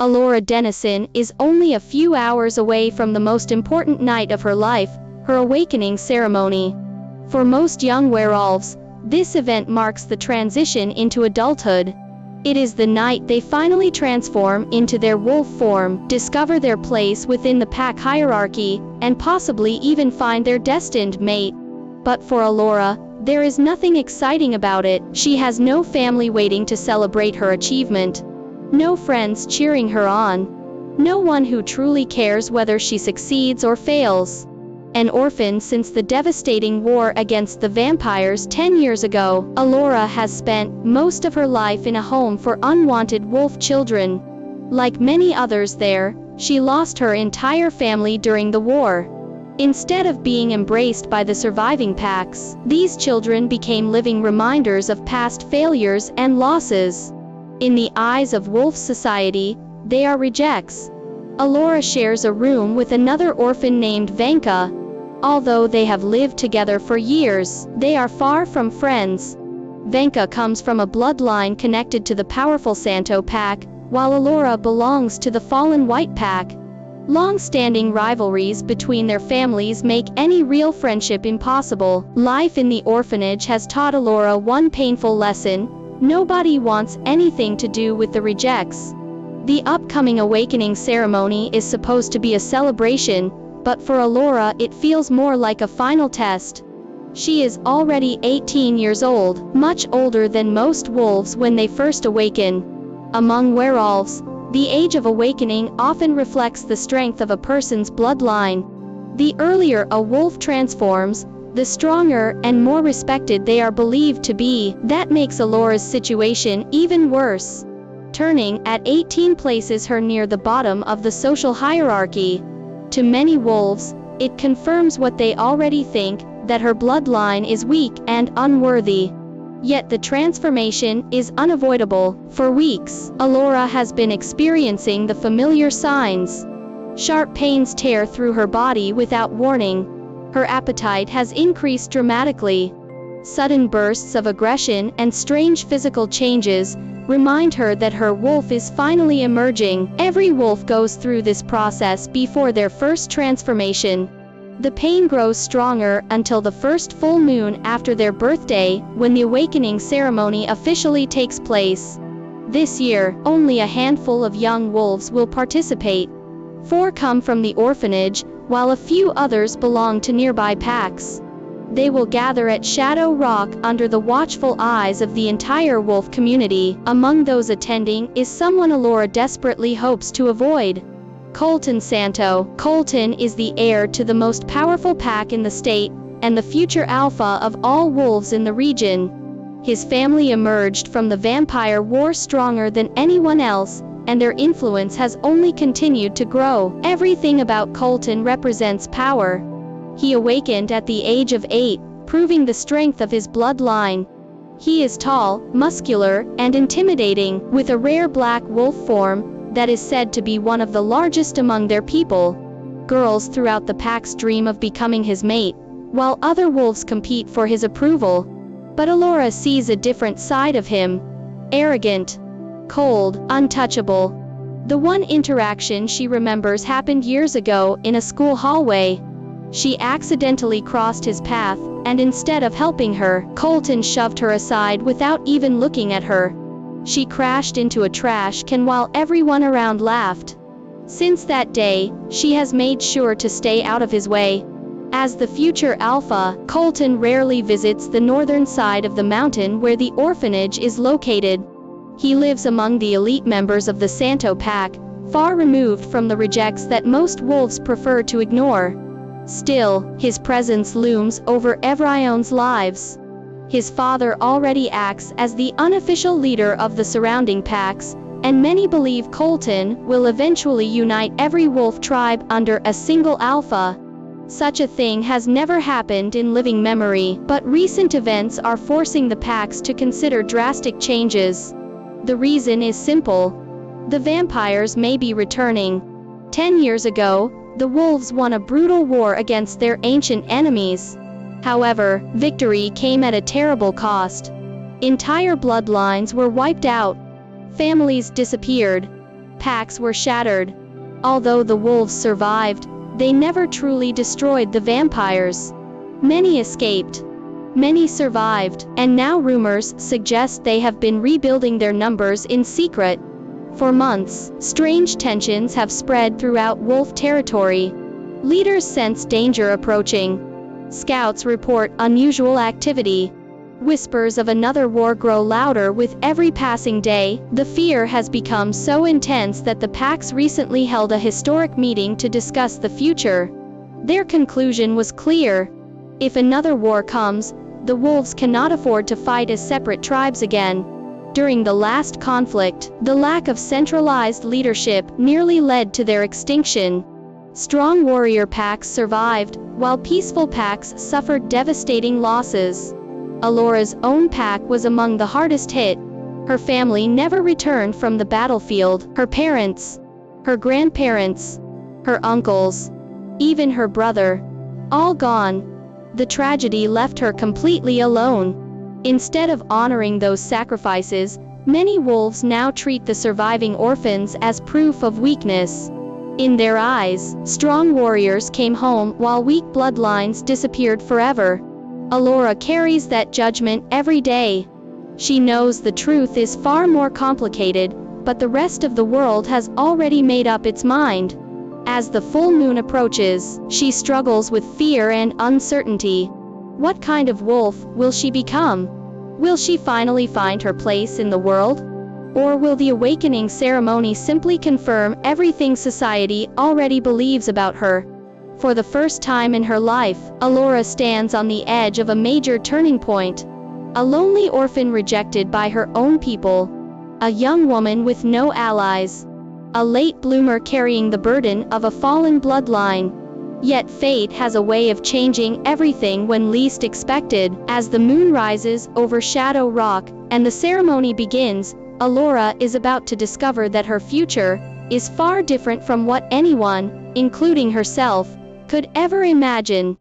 Alora Dennison is only a few hours away from the most important night of her life, her awakening ceremony. For most young werewolves, this event marks the transition into adulthood. It is the night they finally transform into their wolf form, discover their place within the pack hierarchy, and possibly even find their destined mate. But for Alora, there is nothing exciting about it. She has no family waiting to celebrate her achievement. No friends cheering her on. No one who truly cares whether she succeeds or fails. An orphan since the devastating war against the vampires 10 years ago, Alora has spent most of her life in a home for unwanted wolf children. Like many others there, she lost her entire family during the war. Instead of being embraced by the surviving packs, these children became living reminders of past failures and losses. In the eyes of wolf society, they are rejects. Alora shares a room with another orphan named Vanka. Although they have lived together for years, they are far from friends. Vanka comes from a bloodline connected to the powerful Santo pack, while Alora belongs to the fallen White pack. Long-standing rivalries between their families make any real friendship impossible. Life in the orphanage has taught Alora one painful lesson: nobody wants anything to do with the rejects. The upcoming awakening ceremony is supposed to be a celebration, but for Alora it feels more like a final test. She is already 18 years old, much older than most wolves when they first awaken. Among werewolves, the age of awakening often reflects the strength of a person's bloodline. The earlier a wolf transforms, the stronger and more respected they are believed to be. That makes Alora's situation even worse. Turning at 18 places her near the bottom of the social hierarchy. To many wolves, it confirms what they already think, that her bloodline is weak and unworthy. Yet the transformation is unavoidable. For weeks, Alora has been experiencing the familiar signs. Sharp pains tear through her body without warning. Her appetite has increased dramatically. Sudden bursts of aggression and strange physical changes remind her that her wolf is finally emerging. Every wolf goes through this process before their first transformation. The pain grows stronger until the first full moon after their birthday, when the awakening ceremony officially takes place. This year, only a handful of young wolves will participate. 4 come from the orphanage, while a few others belong to nearby packs. They will gather at Shadow Rock under the watchful eyes of the entire wolf community. Among those attending is someone Alora desperately hopes to avoid: Colton Santo. Colton is the heir to the most powerful pack in the state, and the future alpha of all wolves in the region. His family emerged from the vampire war stronger than anyone else, and their influence has only continued to grow. Everything about Colton represents power. He awakened at the age of 8, proving the strength of his bloodline. He is tall, muscular, and intimidating, with a rare black wolf form that is said to be one of the largest among their people. Girls throughout the packs dream of becoming his mate, while other wolves compete for his approval. But Alora sees a different side of him: arrogant, cold, untouchable. The one interaction she remembers happened years ago in a school hallway. She accidentally crossed his path, and instead of helping her, Colton shoved her aside without even looking at her. She crashed into a trash can while everyone around laughed. Since that day, she has made sure to stay out of his way. As the future alpha, Colton rarely visits the northern side of the mountain where the orphanage is located. He lives among the elite members of the Santo pack, far removed from the rejects that most wolves prefer to ignore. Still, his presence looms over everyone's lives. His father already acts as the unofficial leader of the surrounding packs, and many believe Colton will eventually unite every wolf tribe under a single alpha. Such a thing has never happened in living memory, but recent events are forcing the packs to consider drastic changes. The reason is simple: the vampires may be returning. 10 years ago, the wolves won a brutal war against their ancient enemies. However, victory came at a terrible cost. Entire bloodlines were wiped out. Families disappeared. Packs were shattered. Although the wolves survived, they never truly destroyed the vampires. Many escaped. Many survived, and now rumors suggest they have been rebuilding their numbers in secret. For months, strange tensions have spread throughout wolf territory. Leaders sense danger approaching. Scouts report unusual activity. Whispers of another war grow louder with every passing day. The fear has become so intense that the packs recently held a historic meeting to discuss the future. Their conclusion was clear. If another war comes, the wolves cannot afford to fight as separate tribes again. During the last conflict, the lack of centralized leadership nearly led to their extinction. Strong warrior packs survived, while peaceful packs suffered devastating losses. Alora's own pack was among the hardest hit. Her family never returned from the battlefield. Her parents, her grandparents, her uncles, even her brother, all gone. The tragedy left her completely alone. Instead of honoring those sacrifices, many wolves now treat the surviving orphans as proof of weakness. In their eyes, strong warriors came home while weak bloodlines disappeared forever. Alora carries that judgment every day. She knows the truth is far more complicated, but the rest of the world has already made up its mind. As the full moon approaches, she struggles with fear and uncertainty. What kind of wolf will she become? Will she finally find her place in the world? Or will the awakening ceremony simply confirm everything society already believes about her? For the first time in her life, Alora stands on the edge of a major turning point. A lonely orphan rejected by her own people. A young woman with no allies. A late bloomer carrying the burden of a fallen bloodline. Yet fate has a way of changing everything when least expected. As the moon rises over Shadow Rock, and the ceremony begins, Alora is about to discover that her future is far different from what anyone, including herself, could ever imagine.